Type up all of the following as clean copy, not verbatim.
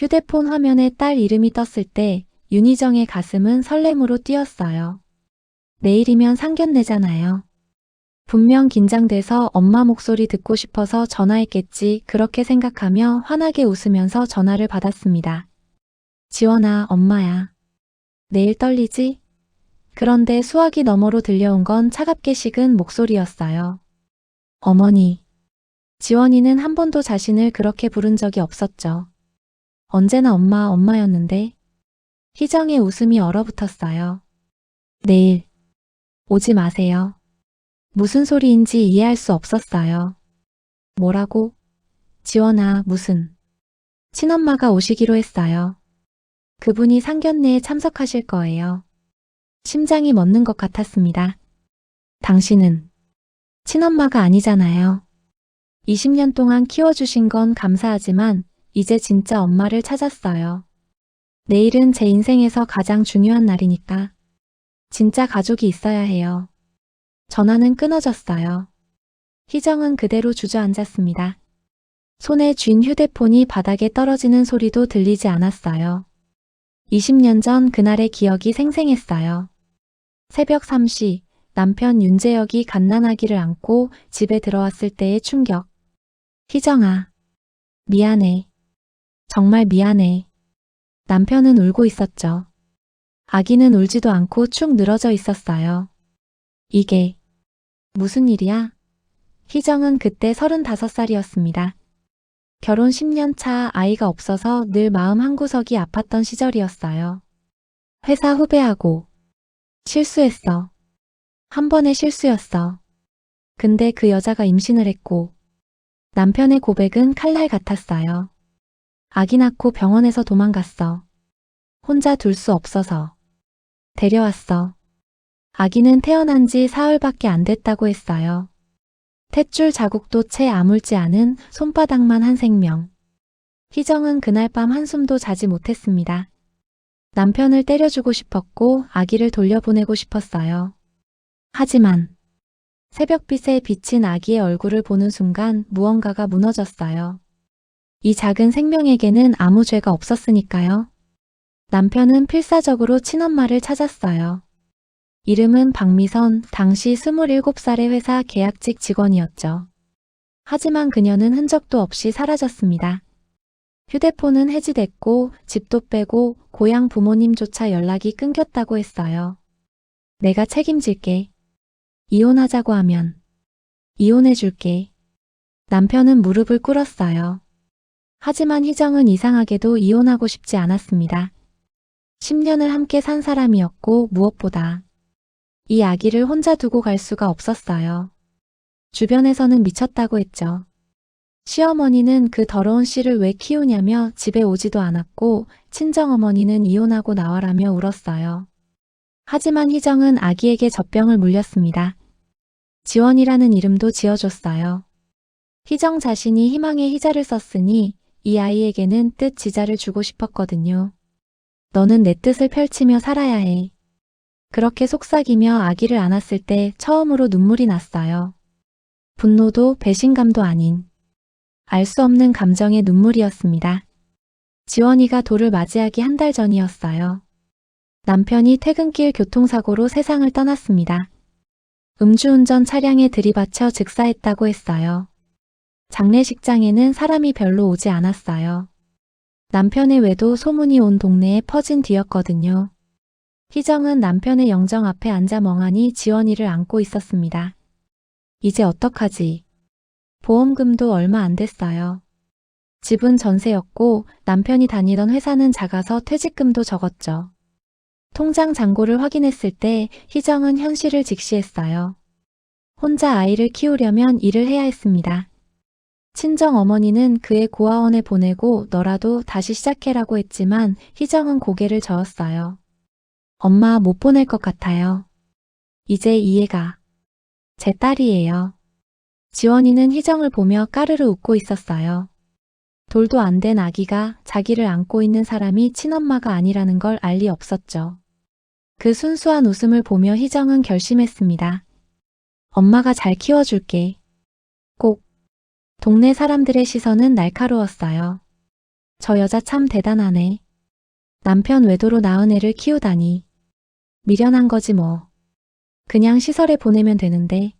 휴대폰 화면에 딸 이름이 떴을 때 윤희정의 가슴은 설렘으로 뛰었어요. 내일이면 상견례잖아요. 분명 긴장돼서 엄마 목소리 듣고 싶어서 전화했겠지 그렇게 생각하며 환하게 웃으면서 전화를 받았습니다. 지원아, 엄마야. 내일 떨리지? 그런데 수화기 너머로 들려온 건 차갑게 식은 목소리였어요. 어머니. 지원이는 한 번도 자신을 그렇게 부른 적이 없었죠. 언제나 엄마였는데. 희정의 웃음이 얼어붙었어요. 내일 오지 마세요. 무슨 소리인지 이해할 수 없었어요. 뭐라고? 지원아, 무슨. 친엄마가 오시기로 했어요. 그분이 상견례에 참석하실 거예요. 심장이 멎는 것 같았습니다. 당신은 친엄마가 아니잖아요. 20년 동안 키워주신 건 감사하지만 이제 진짜 엄마를 찾았어요. 내일은 제 인생에서 가장 중요한 날이니까. 진짜 가족이 있어야 해요. 전화는 끊어졌어요. 희정은 그대로 주저앉았습니다. 손에 쥔 휴대폰이 바닥에 떨어지는 소리도 들리지 않았어요. 20년 전 그날의 기억이 생생했어요. 새벽 3시 남편 윤재혁이 갓난아기를 안고 집에 들어왔을 때의 충격. 희정아, 미안해. 정말 미안해. 남편은 울고 있었죠. 아기는 울지도 않고 축 늘어져 있었어요. 이게 무슨 일이야? 희정은 그때 35살이었습니다. 결혼 10년 차 아이가 없어서 늘 마음 한구석이 아팠던 시절이었어요. 회사 후배하고 실수했어. 한 번의 실수였어. 근데 그 여자가 임신을 했고 남편의 고백은 칼날 같았어요. 아기 낳고 병원에서 도망갔어. 혼자 둘 수 없어서. 데려왔어. 아기는 태어난 지 사흘밖에 안 됐다고 했어요. 탯줄 자국도 채 아물지 않은 손바닥만 한 생명. 희정은 그날 밤 한숨도 자지 못했습니다. 남편을 때려주고 싶었고 아기를 돌려보내고 싶었어요. 하지만 새벽빛에 비친 아기의 얼굴을 보는 순간 무언가가 무너졌어요. 이 작은 생명에게는 아무 죄가 없었으니까요. 남편은 필사적으로 친엄마를 찾았어요. 이름은 박미선, 당시 27살의 회사 계약직 직원이었죠. 하지만 그녀는 흔적도 없이 사라졌습니다. 휴대폰은 해지됐고 집도 빼고 고향 부모님조차 연락이 끊겼다고 했어요. 내가 책임질게. 이혼하자고 하면 이혼해줄게. 남편은 무릎을 꿇었어요. 하지만 희정은 이상하게도 이혼하고 싶지 않았습니다. 10년을 함께 산 사람이었고 무엇보다 이 아기를 혼자 두고 갈 수가 없었어요. 주변에서는 미쳤다고 했죠. 시어머니는 그 더러운 씨를 왜 키우냐며 집에 오지도 않았고 친정어머니는 이혼하고 나와라며 울었어요. 하지만 희정은 아기에게 젖병을 물렸습니다. 지원이라는 이름도 지어줬어요. 희정 자신이 희망의 희자를 썼으니 이 아이에게는 뜻 지자를 주고 싶었거든요. 너는 내 뜻을 펼치며 살아야 해. 그렇게 속삭이며 아기를 안았을 때 처음으로 눈물이 났어요. 분노도 배신감도 아닌 알 수 없는 감정의 눈물이었습니다. 지원이가 돌을 맞이하기 한 달 전이었어요. 남편이 퇴근길 교통사고로 세상을 떠났습니다. 음주운전 차량에 들이받쳐 즉사했다고 했어요. 장례식장에는 사람이 별로 오지 않았어요. 남편의 외도 소문이 온 동네에 퍼진 뒤였거든요. 희정은 남편의 영정 앞에 앉아 멍하니 지원이를 안고 있었습니다. 이제 어떡하지? 보험금도 얼마 안 됐어요. 집은 전세였고 남편이 다니던 회사는 작아서 퇴직금도 적었죠. 통장 잔고를 확인했을 때 희정은 현실을 직시했어요. 혼자 아이를 키우려면 일을 해야 했습니다. 친정 어머니는 그의 고아원에 보내고 너라도 다시 시작해라고 했지만 희정은 고개를 저었어요. 엄마 못 보낼 것 같아요. 이제 이해가. 제 딸이에요. 지원이는 희정을 보며 까르르 웃고 있었어요. 돌도 안 된 아기가 자기를 안고 있는 사람이 친엄마가 아니라는 걸 알 리 없었죠. 그 순수한 웃음을 보며 희정은 결심했습니다. 엄마가 잘 키워줄게. 꼭. 동네 사람들의 시선은 날카로웠어요. 저 여자 참 대단하네. 남편 외도로 낳은 애를 키우다니. 미련한 거지 뭐. 그냥 시설에 보내면 되는데.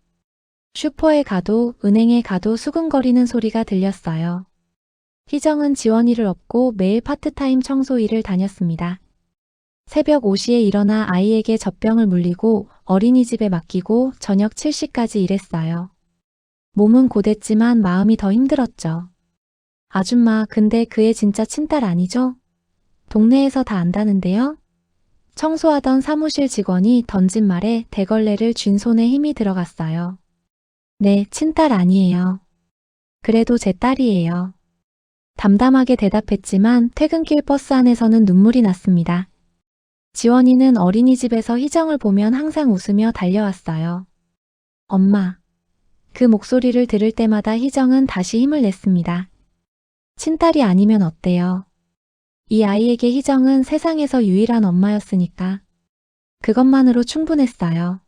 슈퍼에 가도 은행에 가도 수근거리는 소리가 들렸어요. 희정은 지원이를 업고 매일 파트타임 청소 일을 다녔습니다. 새벽 5시에 일어나 아이에게 젖병을 물리고 어린이집에 맡기고 저녁 7시까지 일했어요. 몸은 고됐지만 마음이 더 힘들었죠. 아줌마, 근데 그 애 진짜 친딸 아니죠? 동네에서 다 안다는데요? 청소하던 사무실 직원이 던진 말에 대걸레를 쥔 손에 힘이 들어갔어요. 네, 친딸 아니에요. 그래도 제 딸이에요. 담담하게 대답했지만 퇴근길 버스 안에서는 눈물이 났습니다. 지원이는 어린이집에서 희정을 보면 항상 웃으며 달려왔어요. 엄마. 그 목소리를 들을 때마다 희정은 다시 힘을 냈습니다. 친딸이 아니면 어때요? 이 아이에게 희정은 세상에서 유일한 엄마였으니까. 그것만으로 충분했어요.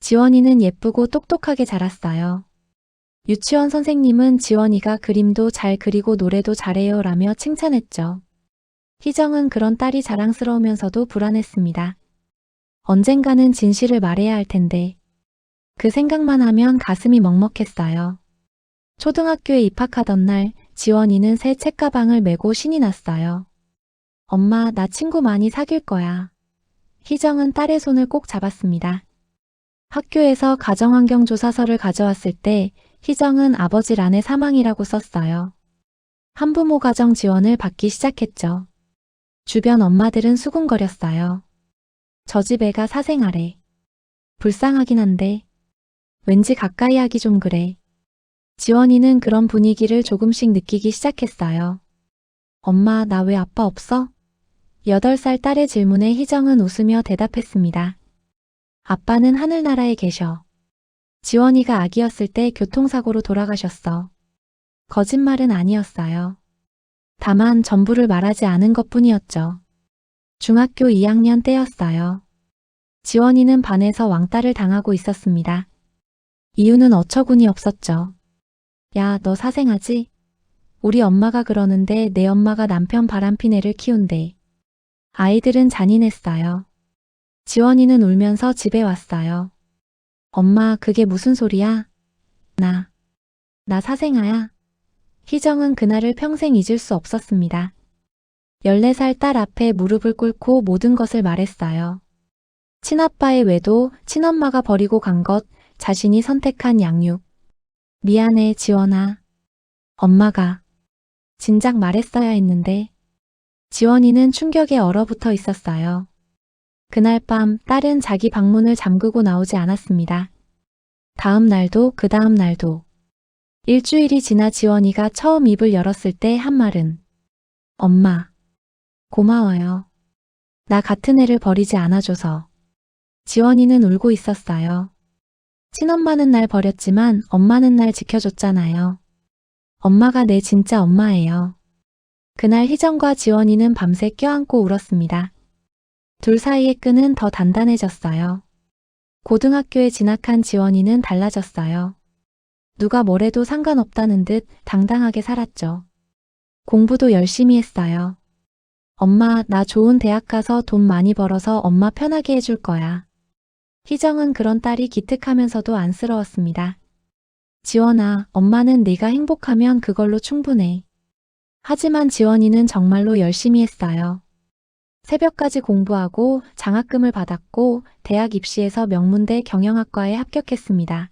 지원이는 예쁘고 똑똑하게 자랐어요. 유치원 선생님은 지원이가 그림도 잘 그리고 노래도 잘해요 라며 칭찬했죠. 희정은 그런 딸이 자랑스러우면서도 불안했습니다. 언젠가는 진실을 말해야 할 텐데. 그 생각만 하면 가슴이 먹먹했어요. 초등학교에 입학하던 날 지원이는 새 책가방을 메고 신이 났어요. 엄마, 나 친구 많이 사귈 거야. 희정은 딸의 손을 꼭 잡았습니다. 학교에서 가정환경조사서를 가져왔을 때 희정은 아버지란에 사망이라고 썼어요. 한부모 가정 지원을 받기 시작했죠. 주변 엄마들은 수군거렸어요. 저 집 애가 사생아래. 불쌍하긴 한데 왠지 가까이 하기 좀 그래. 지원이는 그런 분위기를 조금씩 느끼기 시작했어요. 엄마, 나 왜 아빠 없어? 8살 딸의 질문에 희정은 웃으며 대답했습니다. 아빠는 하늘나라에 계셔. 지원이가 아기였을 때 교통사고로 돌아가셨어. 거짓말은 아니었어요. 다만 전부를 말하지 않은 것뿐이었죠. 중학교 2학년 때였어요. 지원이는 반에서 왕따를 당하고 있었습니다. 이유는 어처구니 없었죠. 야, 너 사생아지? 우리 엄마가 그러는데 내 엄마가 남편 바람핀 애를 키운대. 아이들은 잔인했어요. 지원이는 울면서 집에 왔어요. 엄마, 그게 무슨 소리야? 나 사생아야. 희정은 그날을 평생 잊을 수 없었습니다. 14살 딸 앞에 무릎을 꿇고 모든 것을 말했어요. 친아빠의 외도, 친엄마가 버리고 간 것, 자신이 선택한 양육. 미안해, 지원아. 엄마가 진작 말했어야 했는데. 지원이는 충격에 얼어붙어 있었어요. 그날 밤 딸은 자기 방문을 잠그고 나오지 않았습니다. 다음 날도 그 다음 날도. 일주일이 지나 지원이가 처음 입을 열었을 때 한 말은 엄마, 고마워요. 나 같은 애를 버리지 않아줘서. 지원이는 울고 있었어요. 친엄마는 날 버렸지만 엄마는 날 지켜줬잖아요. 엄마가 내 진짜 엄마예요. 그날 희정과 지원이는 밤새 껴안고 울었습니다. 둘 사이의 끈은 더 단단해졌어요. 고등학교에 진학한 지원이는 달라졌어요. 누가 뭐래도 상관없다는 듯 당당하게 살았죠. 공부도 열심히 했어요. 엄마, 나 좋은 대학 가서 돈 많이 벌어서 엄마 편하게 해줄 거야. 희정은 그런 딸이 기특하면서도 안쓰러웠습니다. 지원아, 엄마는 네가 행복하면 그걸로 충분해. 하지만 지원이는 정말로 열심히 했어요. 새벽까지 공부하고 장학금을 받았고 대학 입시에서 명문대 경영학과에 합격했습니다.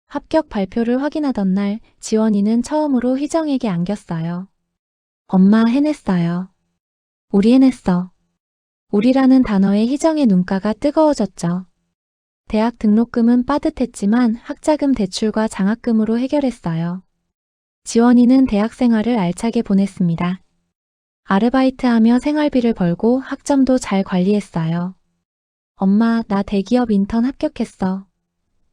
합격 발표를 확인하던 날 지원이는 처음으로 희정에게 안겼어요. 엄마, 해냈어요. 우리 해냈어. 우리라는 단어에 희정의 눈가가 뜨거워졌죠. 대학 등록금은 빠듯했지만 학자금 대출과 장학금으로 해결했어요. 지원이는 대학 생활을 알차게 보냈습니다. 아르바이트하며 생활비를 벌고 학점도 잘 관리했어요. 엄마, 나 대기업 인턴 합격했어.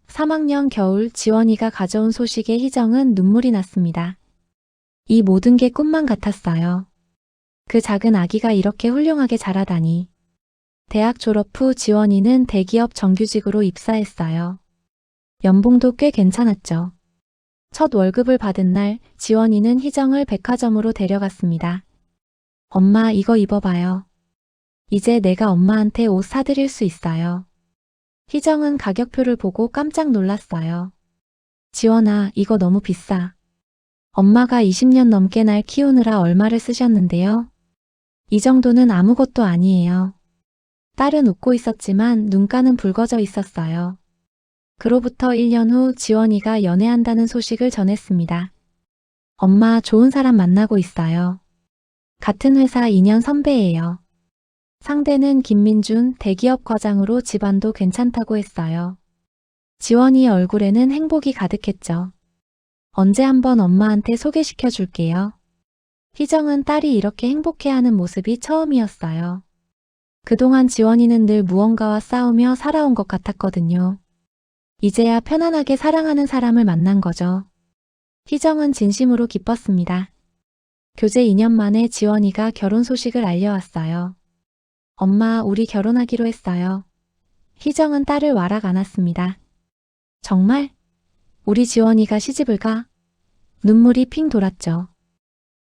3학년 겨울 지원이가 가져온 소식에 희정은 눈물이 났습니다. 이 모든 게 꿈만 같았어요. 그 작은 아기가 이렇게 훌륭하게 자라다니. 대학 졸업 후 지원이는 대기업 정규직으로 입사했어요. 연봉도 꽤 괜찮았죠. 첫 월급을 받은 날 지원이는 희정을 백화점으로 데려갔습니다. 엄마 이거 입어봐요. 이제 내가 엄마한테 옷 사드릴 수 있어요. 희정은 가격표를 보고 깜짝 놀랐어요. 지원아, 이거 너무 비싸. 엄마가 20년 넘게 날 키우느라 얼마를 쓰셨는데요. 이 정도는 아무것도 아니에요. 딸은 웃고 있었지만 눈가는 붉어져 있었어요. 그로부터 1년 후 지원이가 연애한다는 소식을 전했습니다. 엄마 좋은 사람 만나고 있어요. 같은 회사 2년 선배예요. 상대는 김민준 대기업 과장으로 집안도 괜찮다고 했어요. 지원이 얼굴에는 행복이 가득했죠. 언제 한번 엄마한테 소개시켜 줄게요. 희정은 딸이 이렇게 행복해하는 모습이 처음이었어요. 그동안 지원이는 늘 무언가와 싸우며 살아온 것 같았거든요. 이제야 편안하게 사랑하는 사람을 만난 거죠. 희정은 진심으로 기뻤습니다. 교제 2년 만에 지원이가 결혼 소식을 알려왔어요. 엄마, 우리 결혼하기로 했어요. 희정은 딸을 와락 안았습니다. 정말? 우리 지원이가 시집을 가? 눈물이 핑 돌았죠.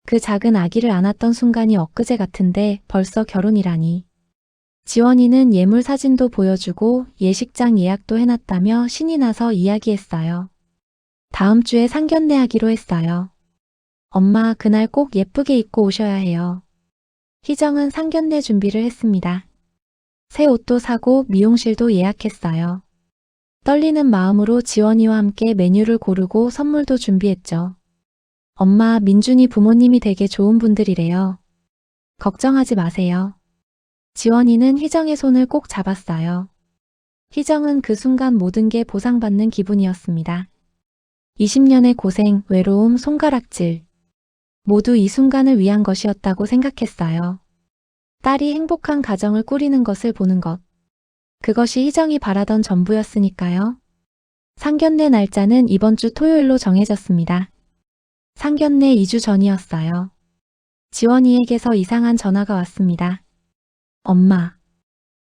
그 작은 아기를 안았던 순간이 엊그제 같은데 벌써 결혼이라니. 지원이는 예물 사진도 보여주고 예식장 예약도 해놨다며 신이 나서 이야기했어요. 다음 주에 상견례 하기로 했어요. 엄마, 그날 꼭 예쁘게 입고 오셔야 해요. 희정은 상견례 준비를 했습니다. 새 옷도 사고 미용실도 예약했어요. 떨리는 마음으로 지원이와 함께 메뉴를 고르고 선물도 준비했죠. 엄마, 민준이 부모님이 되게 좋은 분들이래요. 걱정하지 마세요. 지원이는 희정의 손을 꼭 잡았어요. 희정은 그 순간 모든 게 보상받는 기분이었습니다. 20년의 고생, 외로움, 손가락질. 모두 이 순간을 위한 것이었다고 생각했어요. 딸이 행복한 가정을 꾸리는 것을 보는 것. 그것이 희정이 바라던 전부였으니까요. 상견례 날짜는 이번 주 토요일로 정해졌습니다. 상견례 2주 전이었어요. 지원이에게서 이상한 전화가 왔습니다. 엄마,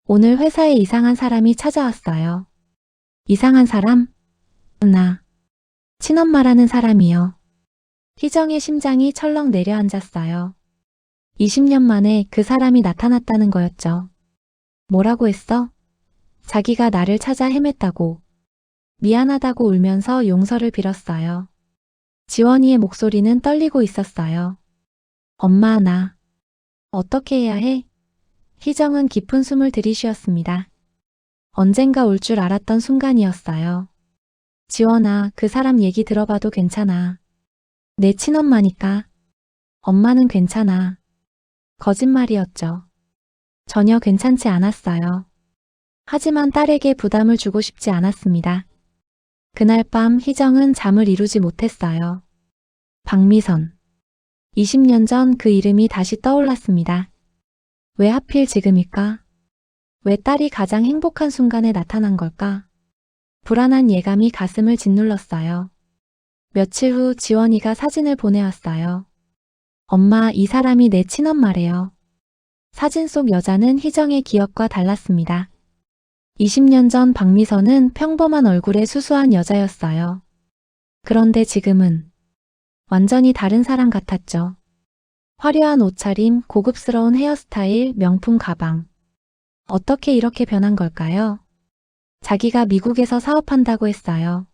오늘 회사에 이상한 사람이 찾아왔어요. 이상한 사람? 나. 친엄마라는 사람이요. 희정의 심장이 철렁 내려앉았어요. 20년 만에 그 사람이 나타났다는 거였죠. 뭐라고 했어? 자기가 나를 찾아 헤맸다고. 미안하다고 울면서 용서를 빌었어요. 지원이의 목소리는 떨리고 있었어요. 엄마, 나 어떻게 해야 해? 희정은 깊은 숨을 들이쉬었습니다. 언젠가 올 줄 알았던 순간이었어요. 지원아, 그 사람 얘기 들어봐도 괜찮아. 내 친엄마니까. 엄마는 괜찮아. 거짓말이었죠. 전혀 괜찮지 않았어요. 하지만 딸에게 부담을 주고 싶지 않았습니다. 그날 밤 희정은 잠을 이루지 못했어요. 박미선. 20년 전 그 이름이 다시 떠올랐습니다. 왜 하필 지금일까? 왜 딸이 가장 행복한 순간에 나타난 걸까? 불안한 예감이 가슴을 짓눌렀어요. 며칠 후 지원이가 사진을 보내왔어요. 엄마, 이 사람이 내 친엄마래요. 사진 속 여자는 희정의 기억과 달랐습니다. 20년 전 박미선은 평범한 얼굴의 수수한 여자였어요. 그런데 지금은 완전히 다른 사람 같았죠. 화려한 옷차림, 고급스러운 헤어스타일, 명품 가방. 어떻게 이렇게 변한 걸까요? 자기가 미국에서 사업한다고 했어요.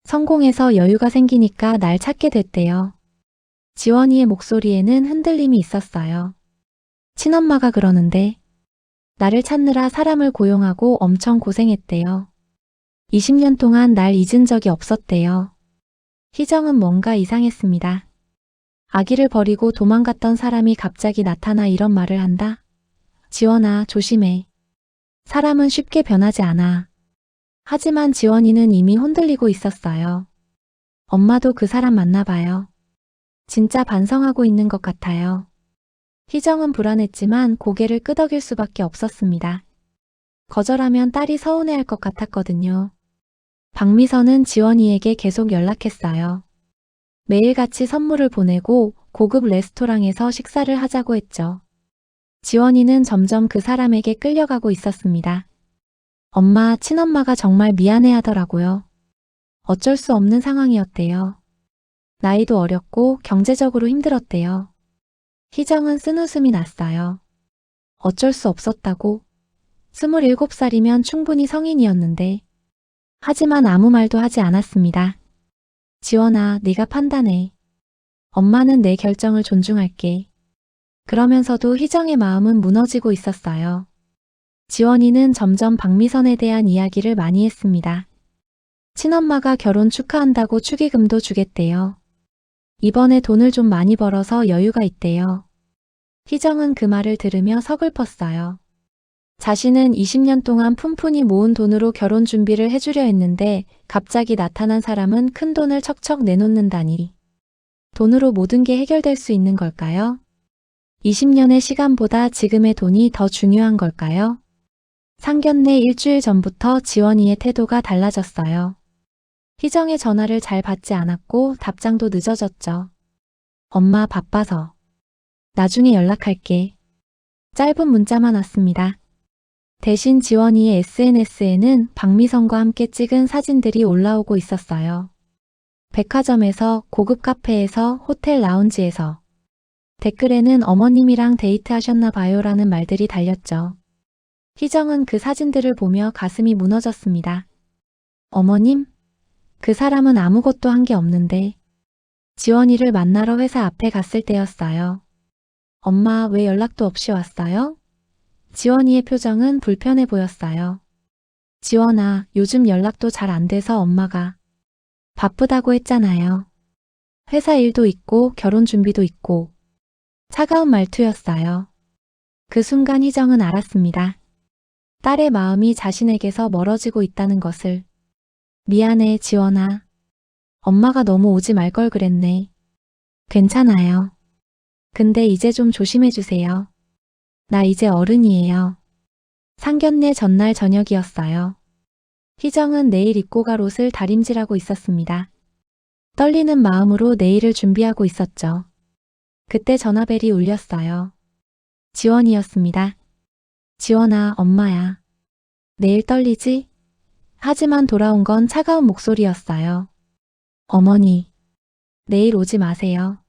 성공해서 여유가 생기니까 날 찾게 됐대요. 지원이의 목소리에는 흔들림이 있었어요. 친엄마가 그러는데 나를 찾느라 사람을 고용하고 엄청 고생했대요. 20년 동안 날 잊은 적이 없었대요. 희정은 뭔가 이상했습니다. 아기를 버리고 도망갔던 사람이 갑자기 나타나 이런 말을 한다? 지원아, 조심해. 사람은 쉽게 변하지 않아. 하지만 지원이는 이미 흔들리고 있었어요. 엄마도 그 사람 만나 봐요. 진짜 반성하고 있는 것 같아요. 희정은 불안했지만 고개를 끄덕일 수밖에 없었습니다. 거절하면 딸이 서운해할 것 같았거든요. 박미선은 지원이에게 계속 연락했어요. 매일같이 선물을 보내고 고급 레스토랑에서 식사를 하자고 했죠. 지원이는 점점 그 사람에게 끌려가고 있었습니다. 엄마, 친엄마가 정말 미안해 하더라고요. 어쩔 수 없는 상황이었대요. 나이도 어렸고 경제적으로 힘들었대요. 희정은 쓴웃음이 났어요. 어쩔 수 없었다고. 27살이면 충분히 성인이었는데. 하지만 아무 말도 하지 않았습니다. 지원아, 네가 판단해. 엄마는 내 결정을 존중할게. 그러면서도 희정의 마음은 무너지고 있었어요. 지원이는 점점 박미선에 대한 이야기를 많이 했습니다. 친엄마가 결혼 축하한다고 축의금도 주겠대요. 이번에 돈을 좀 많이 벌어서 여유가 있대요. 희정은 그 말을 들으며 서글펐어요. 자신은 20년 동안 푼푼히 모은 돈으로 결혼 준비를 해주려 했는데 갑자기 나타난 사람은 큰 돈을 척척 내놓는다니. 돈으로 모든 게 해결될 수 있는 걸까요? 20년의 시간보다 지금의 돈이 더 중요한 걸까요? 상견례 일주일 전부터 지원이의 태도가 달라졌어요. 희정의 전화를 잘 받지 않았고 답장도 늦어졌죠. 엄마 바빠서. 나중에 연락할게. 짧은 문자만 왔습니다. 대신 지원이의 SNS에는 박미선과 함께 찍은 사진들이 올라오고 있었어요. 백화점에서, 고급 카페에서, 호텔 라운지에서. 댓글에는 어머님이랑 데이트하셨나 봐요 라는 말들이 달렸죠. 희정은 그 사진들을 보며 가슴이 무너졌습니다. 어머님? 그 사람은 아무것도 한 게 없는데. 지원이를 만나러 회사 앞에 갔을 때였어요. 엄마 왜 연락도 없이 왔어요? 지원이의 표정은 불편해 보였어요. 지원아, 요즘 연락도 잘 안 돼서 엄마가 바쁘다고 했잖아요. 회사 일도 있고 결혼 준비도 있고. 차가운 말투였어요. 그 순간 희정은 알았습니다. 딸의 마음이 자신에게서 멀어지고 있다는 것을. 미안해, 지원아. 엄마가 너무 오지 말 걸 그랬네. 괜찮아요. 근데 이제 좀 조심해주세요. 나 이제 어른이에요. 상견례 전날 저녁이었어요. 희정은 내일 입고 갈 옷을 다림질하고 있었습니다. 떨리는 마음으로 내일을 준비하고 있었죠. 그때 전화벨이 울렸어요. 지원이었습니다. 지원아, 엄마야. 내일 떨리지? 하지만 돌아온 건 차가운 목소리였어요. 어머니, 내일 오지 마세요.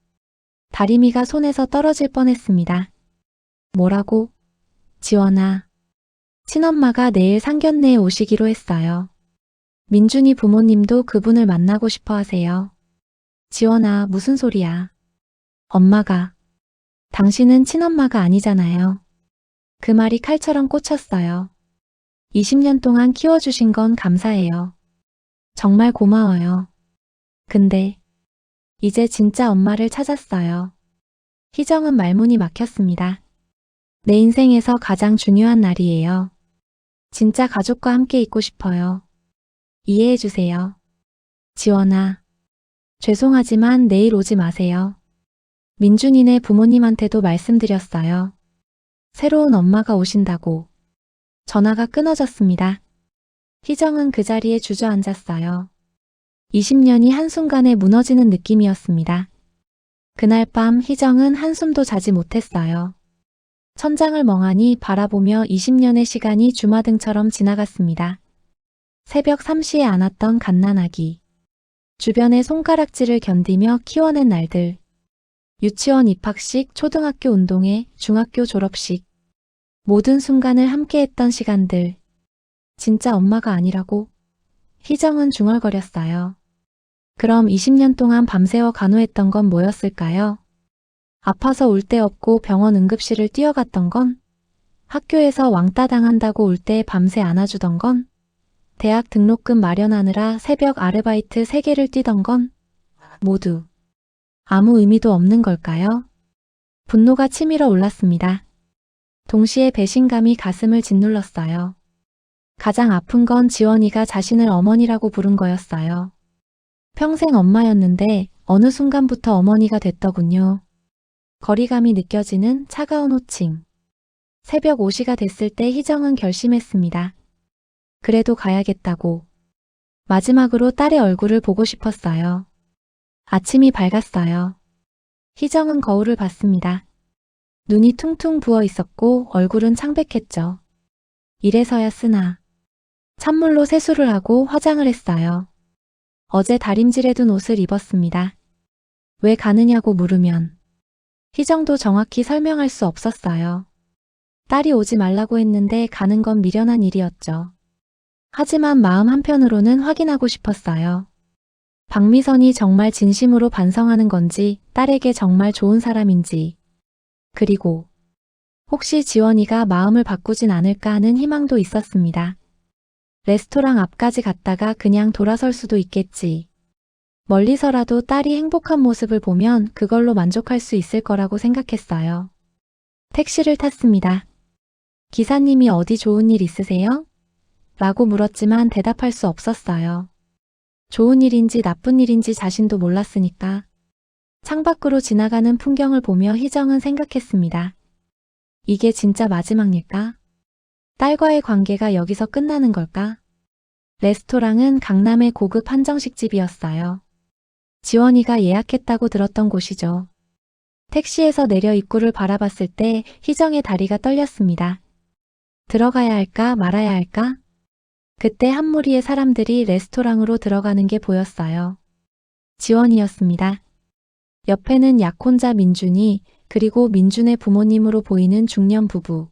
다리미가 손에서 떨어질 뻔했습니다. 뭐라고? 지원아. 친엄마가 내일 상견례에 오시기로 했어요. 민준이 부모님도 그분을 만나고 싶어 하세요. 지원아, 무슨 소리야. 엄마가. 당신은 친엄마가 아니잖아요. 그 말이 칼처럼 꽂혔어요. 20년 동안 키워주신 건 감사해요. 정말 고마워요. 근데 이제 진짜 엄마를 찾았어요. 희정은 말문이 막혔습니다. 내 인생에서 가장 중요한 날이에요. 진짜 가족과 함께 있고 싶어요. 이해해주세요. 지원아. 죄송하지만 내일 오지 마세요. 민준이네 부모님한테도 말씀드렸어요. 새로운 엄마가 오신다고. 전화가 끊어졌습니다. 희정은 그 자리에 주저앉았어요. 20년이 한순간에 무너지는 느낌이었습니다. 그날 밤 희정은 한숨도 자지 못했어요. 천장을 멍하니 바라보며 20년의 시간이 주마등처럼 지나갔습니다. 새벽 3시에 안았던 갓난아기. 주변의 손가락질을 견디며 키워낸 날들. 유치원 입학식, 초등학교 운동회, 중학교 졸업식. 모든 순간을 함께했던 시간들. 진짜 엄마가 아니라고? 희정은 중얼거렸어요. 그럼 20년 동안 밤새워 간호했던 건 뭐였을까요? 아파서 울 데 없고 병원 응급실을 뛰어갔던 건? 학교에서 왕따 당한다고 울 때 밤새 안아주던 건? 대학 등록금 마련하느라 새벽 아르바이트 3개를 뛰던 건? 모두 아무 의미도 없는 걸까요? 분노가 치밀어 올랐습니다. 동시에 배신감이 가슴을 짓눌렀어요. 가장 아픈 건 지원이가 자신을 어머니라고 부른 거였어요. 평생 엄마였는데 어느 순간부터 어머니가 됐더군요. 거리감이 느껴지는 차가운 호칭. 새벽 5시가 됐을 때 희정은 결심했습니다. 그래도 가야겠다고. 마지막으로 딸의 얼굴을 보고 싶었어요. 아침이 밝았어요. 희정은 거울을 봤습니다. 눈이 퉁퉁 부어 있었고 얼굴은 창백했죠. 이래서야 쓰나. 찬물로 세수를 하고 화장을 했어요. 어제 다림질해둔 옷을 입었습니다. 왜 가느냐고 물으면 희정도 정확히 설명할 수 없었어요. 딸이 오지 말라고 했는데 가는 건 미련한 일이었죠. 하지만 마음 한편으로는 확인하고 싶었어요. 박미선이 정말 진심으로 반성하는 건지, 딸에게 정말 좋은 사람인지, 그리고 혹시 지원이가 마음을 바꾸진 않을까 하는 희망도 있었습니다. 레스토랑 앞까지 갔다가 그냥 돌아설 수도 있겠지. 멀리서라도 딸이 행복한 모습을 보면 그걸로 만족할 수 있을 거라고 생각했어요. 택시를 탔습니다. 기사님이 어디 좋은 일 있으세요? 라고 물었지만 대답할 수 없었어요. 좋은 일인지 나쁜 일인지 자신도 몰랐으니까. 창밖으로 지나가는 풍경을 보며 희정은 생각했습니다. 이게 진짜 마지막 일까? 딸과의 관계가 여기서 끝나는 걸까? 레스토랑은 강남의 고급 한정식집이었어요. 지원이가 예약했다고 들었던 곳이죠. 택시에서 내려 입구를 바라봤을 때 희정의 다리가 떨렸습니다. 들어가야 할까 말아야 할까? 그때 한 무리의 사람들이 레스토랑으로 들어가는 게 보였어요. 지원이었습니다. 옆에는 약혼자 민준이, 그리고 민준의 부모님으로 보이는 중년 부부,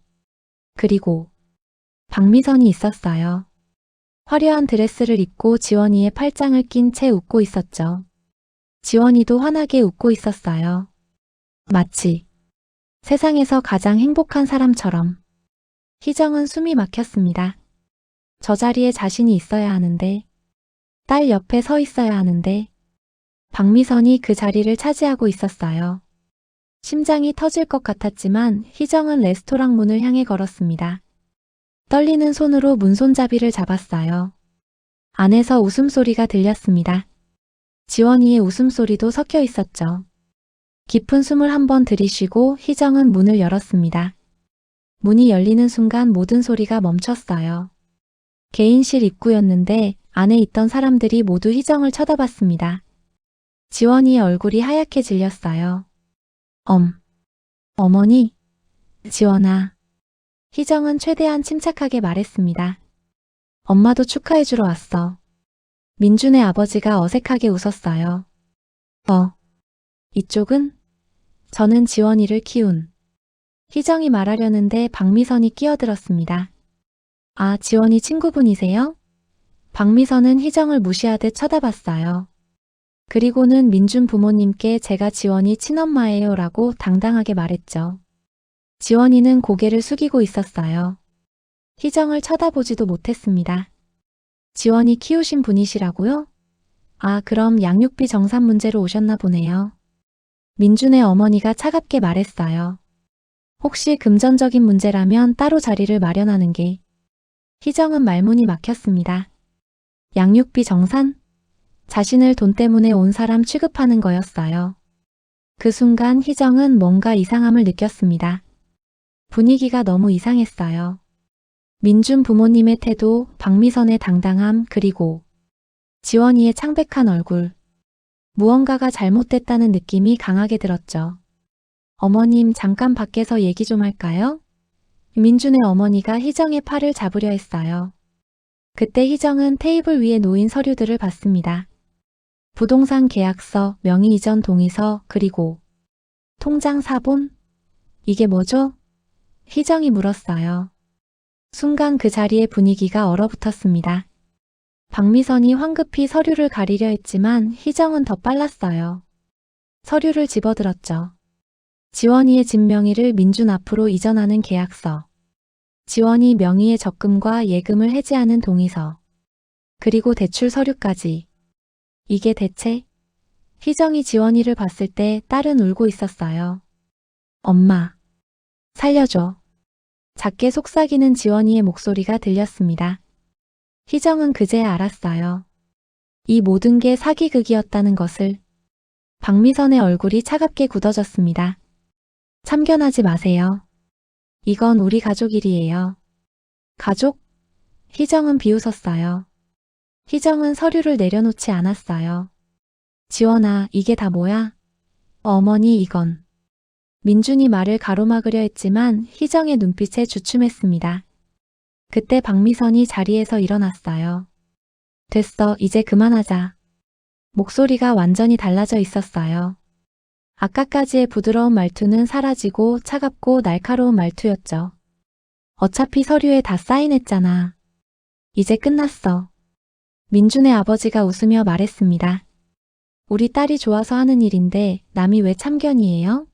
그리고 박미선이 있었어요. 화려한 드레스를 입고 지원이의 팔짱을 낀 채 웃고 있었죠. 지원이도 환하게 웃고 있었어요. 마치 세상에서 가장 행복한 사람처럼. 희정은 숨이 막혔습니다. 저 자리에 자신이 있어야 하는데, 딸 옆에 서 있어야 하는데, 박미선이 그 자리를 차지하고 있었어요. 심장이 터질 것 같았지만 희정은 레스토랑 문을 향해 걸었습니다. 떨리는 손으로 문손잡이를 잡았어요. 안에서 웃음소리가 들렸습니다. 지원이의 웃음소리도 섞여 있었죠. 깊은 숨을 한번 들이쉬고 희정은 문을 열었습니다. 문이 열리는 순간 모든 소리가 멈췄어요. 개인실 입구였는데 안에 있던 사람들이 모두 희정을 쳐다봤습니다. 지원이의 얼굴이 하얗게 질렸어요. 어머니, 지원아. 희정은 최대한 침착하게 말했습니다. 엄마도 축하해주러 왔어. 민준의 아버지가 어색하게 웃었어요. 이쪽은? 저는 지원이를 키운. 희정이 말하려는데 박미선이 끼어들었습니다. 아, 지원이 친구분이세요? 박미선은 희정을 무시하듯 쳐다봤어요. 그리고는 민준 부모님께 제가 지원이 친엄마예요 라고 당당하게 말했죠. 지원이는 고개를 숙이고 있었어요. 희정을 쳐다보지도 못했습니다. 지원이 키우신 분이시라고요? 아, 그럼 양육비 정산 문제로 오셨나 보네요. 민준의 어머니가 차갑게 말했어요. 혹시 금전적인 문제라면 따로 자리를 마련하는 게. 희정은 말문이 막혔습니다. 양육비 정산? 자신을 돈 때문에 온 사람 취급하는 거였어요. 그 순간 희정은 뭔가 이상함을 느꼈습니다. 분위기가 너무 이상했어요. 민준 부모님의 태도, 박미선의 당당함, 그리고 지원이의 창백한 얼굴. 무언가가 잘못됐다는 느낌이 강하게 들었죠. 어머님, 잠깐 밖에서 얘기 좀 할까요? 민준의 어머니가 희정의 팔을 잡으려 했어요. 그때 희정은 테이블 위에 놓인 서류들을 봤습니다. 부동산 계약서, 명의 이전 동의서, 그리고 통장 사본? 이게 뭐죠? 희정이 물었어요. 순간 그 자리의 분위기가 얼어붙었습니다. 박미선이 황급히 서류를 가리려 했지만 희정은 더 빨랐어요. 서류를 집어들었죠. 지원이의 집 명의를 민준 앞으로 이전하는 계약서. 지원이 명의의 적금과 예금을 해지하는 동의서. 그리고 대출 서류까지. 이게 대체? 희정이 지원이를 봤을 때 딸은 울고 있었어요. 엄마, 살려줘. 작게 속삭이는 지원이의 목소리가 들렸습니다. 희정은 그제야 알았어요. 이 모든 게 사기극이었다는 것을. 박미선의 얼굴이 차갑게 굳어졌습니다. 참견하지 마세요. 이건 우리 가족 일이에요. 가족? 희정은 비웃었어요. 희정은 서류를 내려놓지 않았어요. 지원아, 이게 다 뭐야? 어머니, 이건. 민준이 말을 가로막으려 했지만 희정의 눈빛에 주춤했습니다. 그때 박미선이 자리에서 일어났어요. 됐어, 이제 그만하자. 목소리가 완전히 달라져 있었어요. 아까까지의 부드러운 말투는 사라지고 차갑고 날카로운 말투였죠. 어차피 서류에 다 사인했잖아. 이제 끝났어. 민준의 아버지가 웃으며 말했습니다. 우리 딸이 좋아서 하는 일인데 남이 왜 참견이에요?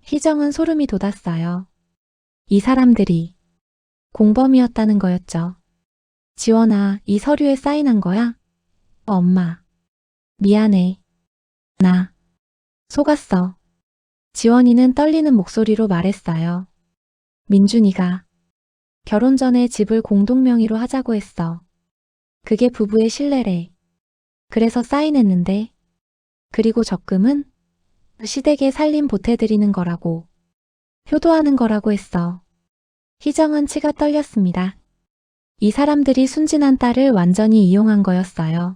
희정은 소름이 돋았어요. 이 사람들이 공범이었다는 거였죠. 지원아, 이 서류에 사인한 거야? 엄마. 미안해. 나 속았어. 지원이는 떨리는 목소리로 말했어요. 민준이가 결혼 전에 집을 공동명의로 하자고 했어. 그게 부부의 신뢰래. 그래서 사인했는데. 그리고 적금은 시댁에 살림 보태드리는 거라고. 효도하는 거라고 했어. 희정은 치가 떨렸습니다. 이 사람들이 순진한 딸을 완전히 이용한 거였어요.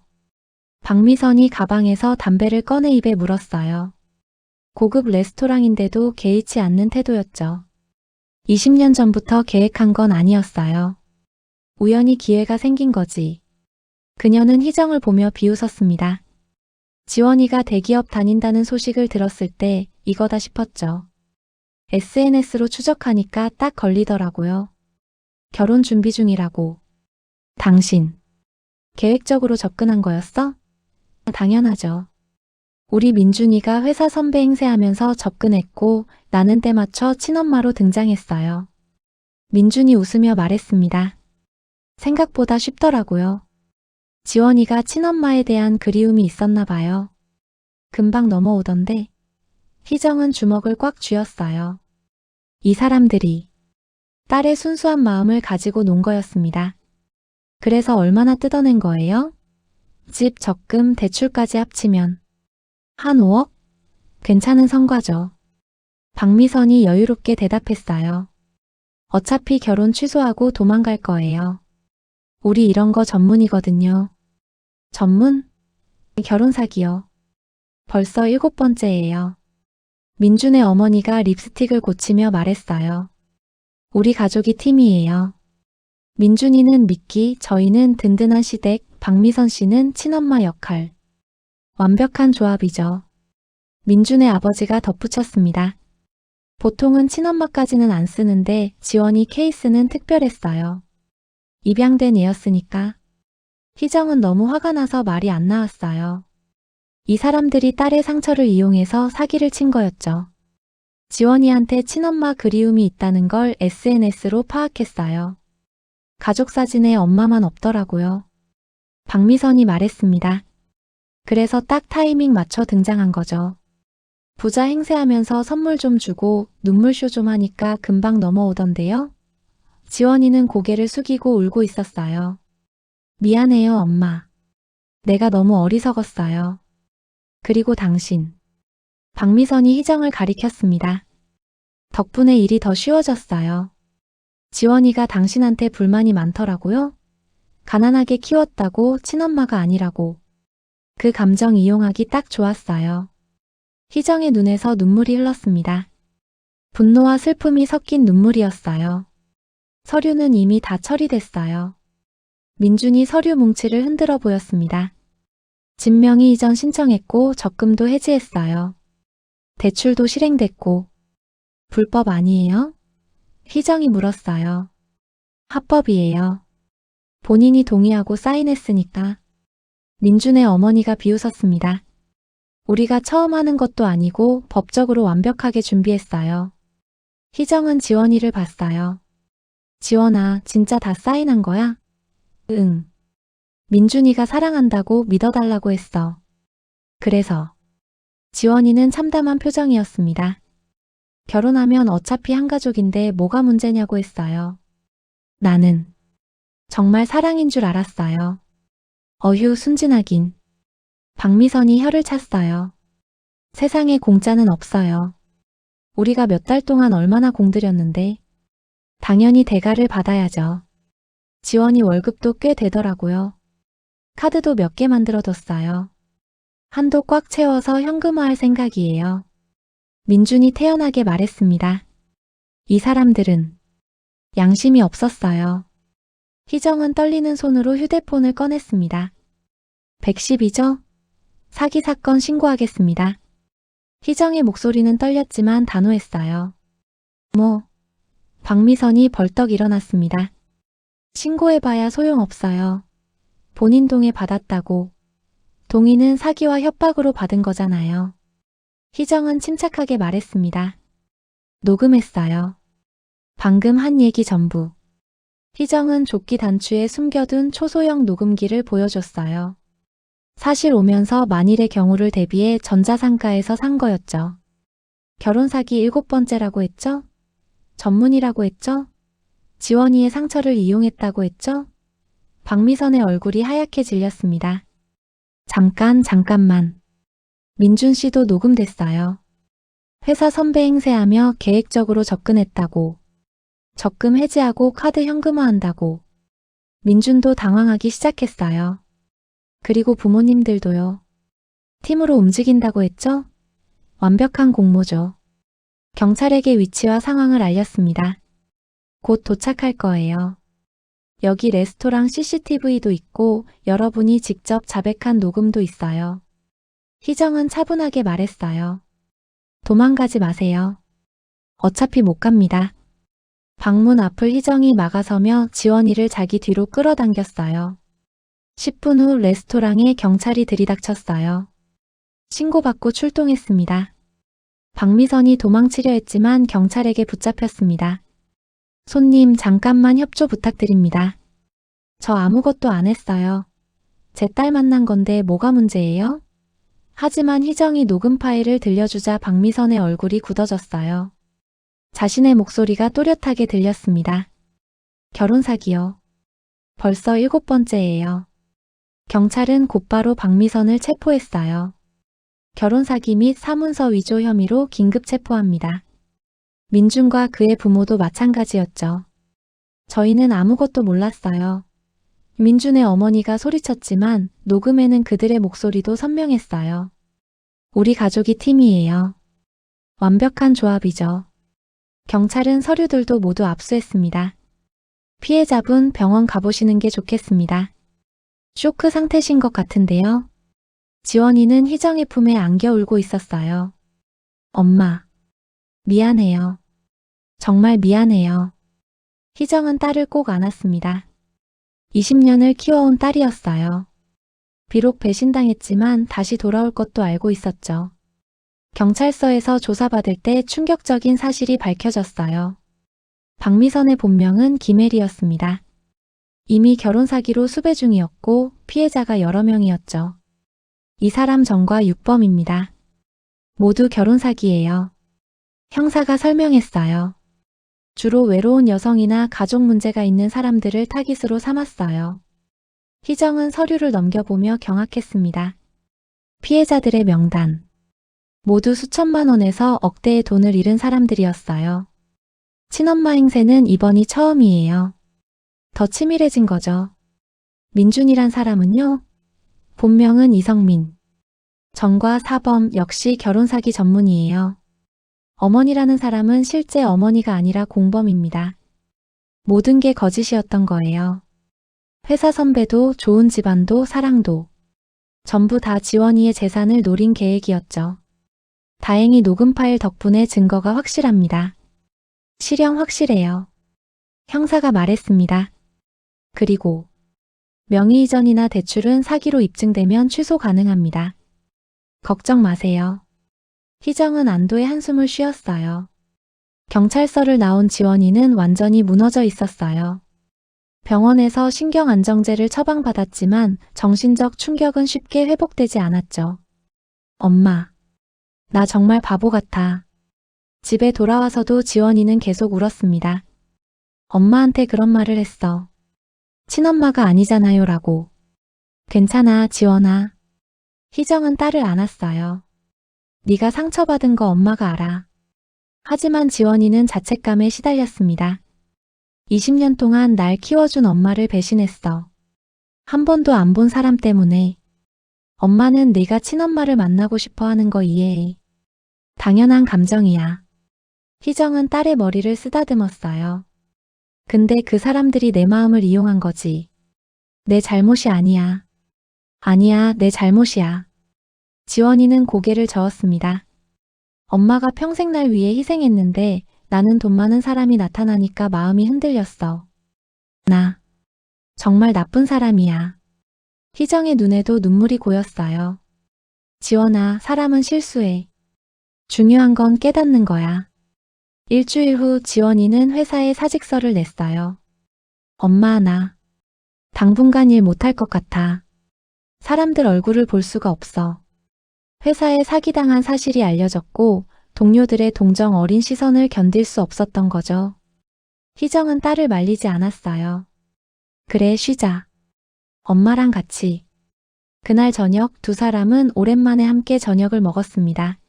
박미선이 가방에서 담배를 꺼내 입에 물었어요. 고급 레스토랑인데도 개의치 않는 태도였죠. 20년 전부터 계획한 건 아니었어요. 우연히 기회가 생긴 거지. 그녀는 희정을 보며 비웃었습니다. 지원이가 대기업 다닌다는 소식을 들었을 때 이거다 싶었죠. SNS로 추적하니까 딱 걸리더라고요. 결혼 준비 중이라고. 당신, 계획적으로 접근한 거였어? 당연하죠. 우리 민준이가 회사 선배 행세하면서 접근했고 나는 때 맞춰 친엄마로 등장했어요. 민준이 웃으며 말했습니다. 생각보다 쉽더라고요. 지원이가 친엄마에 대한 그리움이 있었나 봐요. 금방 넘어오던데. 희정은 주먹을 꽉 쥐었어요. 이 사람들이 딸의 순수한 마음을 가지고 논 거였습니다. 그래서 얼마나 뜯어낸 거예요? 집, 적금, 대출까지 합치면 한 5억? 괜찮은 성과죠. 박미선이 여유롭게 대답했어요. 어차피 결혼 취소하고 도망갈 거예요. 우리 이런 거 전문이거든요. 전문? 결혼 사기요. 벌써 7번째예요. 민준의 어머니가 립스틱을 고치며 말했어요. 우리 가족이 팀이에요. 민준이는 미끼, 저희는 든든한 시댁, 박미선 씨는 친엄마 역할. 완벽한 조합이죠. 민준의 아버지가 덧붙였습니다. 보통은 친엄마까지는 안 쓰는데 지원이 케이스는 특별했어요. 입양된 애였으니까. 희정은 너무 화가 나서 말이 안 나왔어요. 이 사람들이 딸의 상처를 이용해서 사기를 친 거였죠. 지원이한테 친엄마 그리움이 있다는 걸 SNS로 파악했어요. 가족 사진에 엄마만 없더라고요. 박미선이 말했습니다. 그래서 딱 타이밍 맞춰 등장한 거죠. 부자 행세하면서 선물 좀 주고 눈물쇼 좀 하니까 금방 넘어오던데요. 지원이는 고개를 숙이고 울고 있었어요. 미안해요, 엄마. 내가 너무 어리석었어요. 그리고 당신. 박미선이 희정을 가리켰습니다. 덕분에 일이 더 쉬워졌어요. 지원이가 당신한테 불만이 많더라고요. 가난하게 키웠다고 친엄마가 아니라고. 그 감정 이용하기 딱 좋았어요. 희정의 눈에서 눈물이 흘렀습니다. 분노와 슬픔이 섞인 눈물이었어요. 서류는 이미 다 처리됐어요. 민준이 서류 뭉치를 흔들어 보였습니다. 진명이 이전 신청했고 적금도 해지했어요. 대출도 실행됐고. 불법 아니에요? 희정이 물었어요. 합법이에요. 본인이 동의하고 사인했으니까. 민준의 어머니가 비웃었습니다. 우리가 처음 하는 것도 아니고 법적으로 완벽하게 준비했어요. 희정은 지원이를 봤어요. 지원아, 진짜 다 사인한 거야? 응. 민준이가 사랑한다고 믿어달라고 했어. 그래서 지원이는 참담한 표정이었습니다. 결혼하면 어차피 한 가족인데 뭐가 문제냐고 했어요. 나는 정말 사랑인 줄 알았어요. 어휴, 순진하긴. 박미선이 혀를 찼어요. 세상에 공짜는 없어요. 우리가 몇 달 동안 얼마나 공들였는데. 당연히 대가를 받아야죠. 지원이 월급도 꽤 되더라고요. 카드도 몇 개 만들어뒀어요. 한도 꽉 채워서 현금화할 생각이에요. 민준이 태연하게 말했습니다. 이 사람들은 양심이 없었어요. 희정은 떨리는 손으로 휴대폰을 꺼냈습니다. 110이죠? 사기 사건 신고하겠습니다. 희정의 목소리는 떨렸지만 단호했어요. 박미선이 벌떡 일어났습니다. 신고해봐야 소용없어요. 본인 동의 받았다고. 동의는 사기와 협박으로 받은 거잖아요. 희정은 침착하게 말했습니다. 녹음했어요. 방금 한 얘기 전부. 희정은 조끼 단추에 숨겨둔 초소형 녹음기를 보여줬어요. 사실 오면서 만일의 경우를 대비해 전자상가에서 산 거였죠. 결혼 사기 7번째라고 했죠? 전문이라고 했죠? 지원이의 상처를 이용했다고 했죠? 박미선의 얼굴이 하얗게 질렸습니다. 잠깐만. 민준 씨도 녹음됐어요. 회사 선배 행세하며 계획적으로 접근했다고. 적금 해지하고 카드 현금화한다고. 민준도 당황하기 시작했어요. 그리고 부모님들도요. 팀으로 움직인다고 했죠? 완벽한 공모죠. 경찰에게 위치와 상황을 알렸습니다. 곧 도착할 거예요. 여기 레스토랑 CCTV도 있고 여러분이 직접 자백한 녹음도 있어요. 희정은 차분하게 말했어요. 도망가지 마세요. 어차피 못 갑니다. 방문 앞을 희정이 막아서며 지원이를 자기 뒤로 끌어당겼어요. 10분 후 레스토랑에 경찰이 들이닥쳤어요. 신고받고 출동했습니다. 박미선이 도망치려 했지만 경찰에게 붙잡혔습니다. 손님 잠깐만 협조 부탁드립니다. 저 아무것도 안 했어요. 제 딸 만난 건데 뭐가 문제예요? 하지만 희정이 녹음 파일을 들려주자 박미선의 얼굴이 굳어졌어요. 자신의 목소리가 또렷하게 들렸습니다. 결혼 사기요. 벌써 7번째예요. 경찰은 곧바로 박미선을 체포했어요. 결혼 사기 및 사문서 위조 혐의로 긴급 체포합니다. 민준과 그의 부모도 마찬가지였죠. 저희는 아무것도 몰랐어요. 민준의 어머니가 소리쳤지만 녹음에는 그들의 목소리도 선명했어요. 우리 가족이 팀이에요. 완벽한 조합이죠. 경찰은 서류들도 모두 압수했습니다. 피해자분 병원 가보시는 게 좋겠습니다. 쇼크 상태신 것 같은데요. 지원이는 희정의 품에 안겨 울고 있었어요. 엄마, 미안해요. 정말 미안해요. 희정은 딸을 꼭 안았습니다. 20년을 키워온 딸이었어요. 비록 배신당했지만 다시 돌아올 것도 알고 있었죠. 경찰서에서 조사받을 때 충격적인 사실이 밝혀졌어요. 박미선의 본명은 김혜리였습니다. 이미 결혼 사기로 수배 중이었고 피해자가 여러 명이었죠. 이 사람 전과 육범입니다. 모두 결혼 사기예요. 형사가 설명했어요. 주로 외로운 여성이나 가족 문제가 있는 사람들을 타깃으로 삼았어요. 희정은 서류를 넘겨보며 경악했습니다. 피해자들의 명단. 모두 수천만 원에서 억대의 돈을 잃은 사람들이었어요. 친엄마 행세는 이번이 처음이에요. 더 치밀해진 거죠. 민준이란 사람은요? 본명은 이성민. 전과 사범 역시 결혼 사기 전문이에요. 어머니라는 사람은 실제 어머니가 아니라 공범입니다. 모든 게 거짓이었던 거예요. 회사 선배도 좋은 집안도 사랑도 전부 다 지원이의 재산을 노린 계획이었죠. 다행히 녹음 파일 덕분에 증거가 확실합니다. 실형 확실해요. 형사가 말했습니다. 그리고 명의 이전이나 대출은 사기로 입증되면 취소 가능합니다. 걱정 마세요. 희정은 안도의 한숨을 쉬었어요. 경찰서를 나온 지원이는 완전히 무너져 있었어요. 병원에서 신경안정제를 처방받았지만 정신적 충격은 쉽게 회복되지 않았죠. 엄마, 나 정말 바보 같아. 집에 돌아와서도 지원이는 계속 울었습니다. 엄마한테 그런 말을 했어. 친엄마가 아니잖아요 라고. 괜찮아, 지원아. 희정은 딸을 안았어요. 네가 상처받은 거 엄마가 알아. 하지만 지원이는 자책감에 시달렸습니다. 20년 동안 날 키워준 엄마를 배신했어. 한 번도 안 본 사람 때문에. 엄마는 네가 친엄마를 만나고 싶어 하는 거 이해해. 당연한 감정이야. 희정은 딸의 머리를 쓰다듬었어요. 근데 그 사람들이 내 마음을 이용한 거지. 내 잘못이 아니야. 아니야, 내 잘못이야. 지원이는 고개를 저었습니다. 엄마가 평생 날 위해 희생했는데 나는 돈 많은 사람이 나타나니까 마음이 흔들렸어. 나 정말 나쁜 사람이야. 희정의 눈에도 눈물이 고였어요. 지원아, 사람은 실수해. 중요한 건 깨닫는 거야. 일주일 후 지원이는 회사에 사직서를 냈어요. 엄마, 나 당분간 일 못할 것 같아. 사람들 얼굴을 볼 수가 없어. 회사에 사기당한 사실이 알려졌고 동료들의 동정 어린 시선을 견딜 수 없었던 거죠. 희정은 딸을 말리지 않았어요. 그래, 쉬자. 엄마랑 같이. 그날 저녁 두 사람은 오랜만에 함께 저녁을 먹었습니다.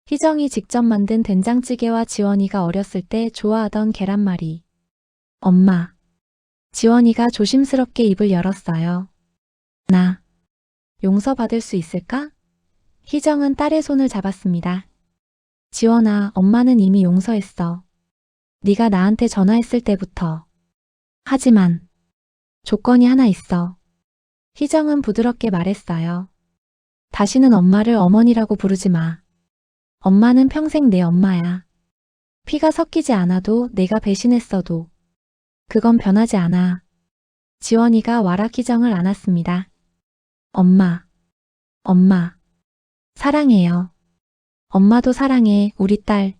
희정이 직접 만든 된장찌개와 지원이가 어렸을 때 좋아하던 계란말이. 엄마. 지원이가 조심스럽게 입을 열었어요. 나 용서받을 수 있을까? 희정은 딸의 손을 잡았습니다. 지원아, 엄마는 이미 용서했어. 네가 나한테 전화했을 때부터. 하지만 조건이 하나 있어. 희정은 부드럽게 말했어요. 다시는 엄마를 어머니라고 부르지 마. 엄마는 평생 내 엄마야. 피가 섞이지 않아도 내가 배신했어도 그건 변하지 않아. 지원이가 와락 희정을 안았습니다. 엄마, 엄마, 사랑해요. 엄마도 사랑해, 우리 딸.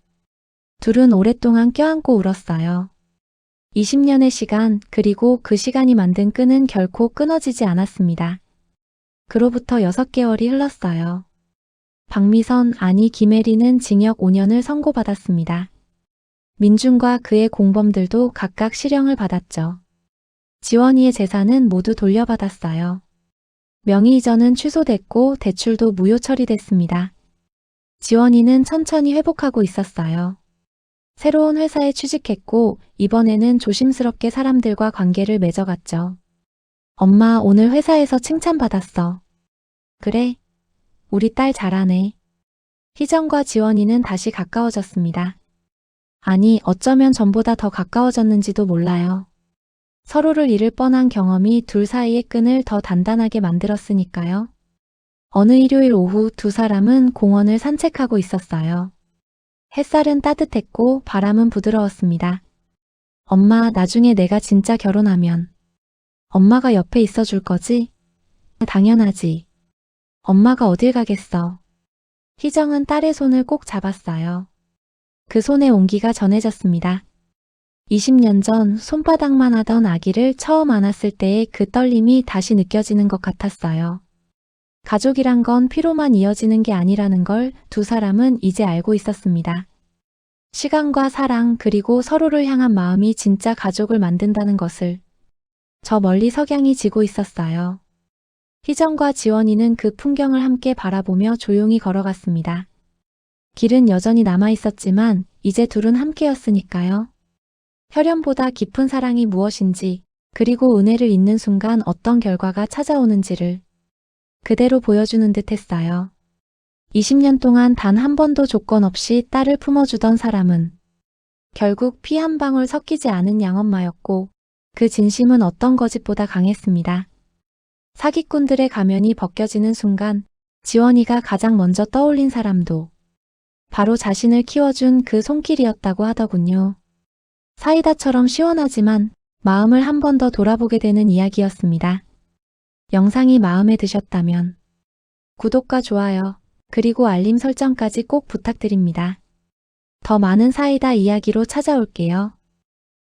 둘은 오랫동안 껴안고 울었어요. 20년의 시간, 그리고 그 시간이 만든 끈은 결코 끊어지지 않았습니다. 그로부터 6개월이 흘렀어요. 박미선, 아니 김혜리는 징역 5년을 선고받았습니다. 민준과 그의 공범들도 각각 실형을 받았죠. 지원이의 재산은 모두 돌려받았어요. 명의 이전은 취소됐고 대출도 무효 처리됐습니다. 지원이는 천천히 회복하고 있었어요. 새로운 회사에 취직했고 이번에는 조심스럽게 사람들과 관계를 맺어갔죠. 엄마, 오늘 회사에서 칭찬받았어. 그래? 우리 딸 잘하네. 희정과 지원이는 다시 가까워졌습니다. 아니, 어쩌면 전보다 더 가까워졌는지도 몰라요. 서로를 잃을 뻔한 경험이 둘 사이의 끈을 더 단단하게 만들었으니까요. 어느 일요일 오후 두 사람은 공원을 산책하고 있었어요. 햇살은 따뜻했고 바람은 부드러웠습니다. 엄마, 나중에 내가 진짜 결혼하면 엄마가 옆에 있어줄 거지? 당연하지. 엄마가 어딜 가겠어. 희정은 딸의 손을 꼭 잡았어요. 그 손의 온기가 전해졌습니다. 20년 전 손바닥만 하던 아기를 처음 안았을 때의 그 떨림이 다시 느껴지는 것 같았어요. 가족이란 건 피로만 이어지는 게 아니라는 걸 두 사람은 이제 알고 있었습니다. 시간과 사랑 그리고 서로를 향한 마음이 진짜 가족을 만든다는 것을 저 멀리 석양이 지고 있었어요. 희정과 지원이는 그 풍경을 함께 바라보며 조용히 걸어갔습니다. 길은 여전히 남아있었지만 이제 둘은 함께였으니까요. 혈연보다 깊은 사랑이 무엇인지 그리고 은혜를 잊는 순간 어떤 결과가 찾아오는지를 그대로 보여주는 듯 했어요. 20년 동안 단 한 번도 조건 없이 딸을 품어주던 사람은 결국 피 한 방울 섞이지 않은 양엄마였고 그 진심은 어떤 거짓보다 강했습니다. 사기꾼들의 가면이 벗겨지는 순간 지원이가 가장 먼저 떠올린 사람도 바로 자신을 키워준 그 손길이었다고 하더군요. 사이다처럼 시원하지만 마음을 한 번 더 돌아보게 되는 이야기였습니다. 영상이 마음에 드셨다면 구독과 좋아요, 그리고 알림 설정까지 꼭 부탁드립니다. 더 많은 사이다 이야기로 찾아올게요.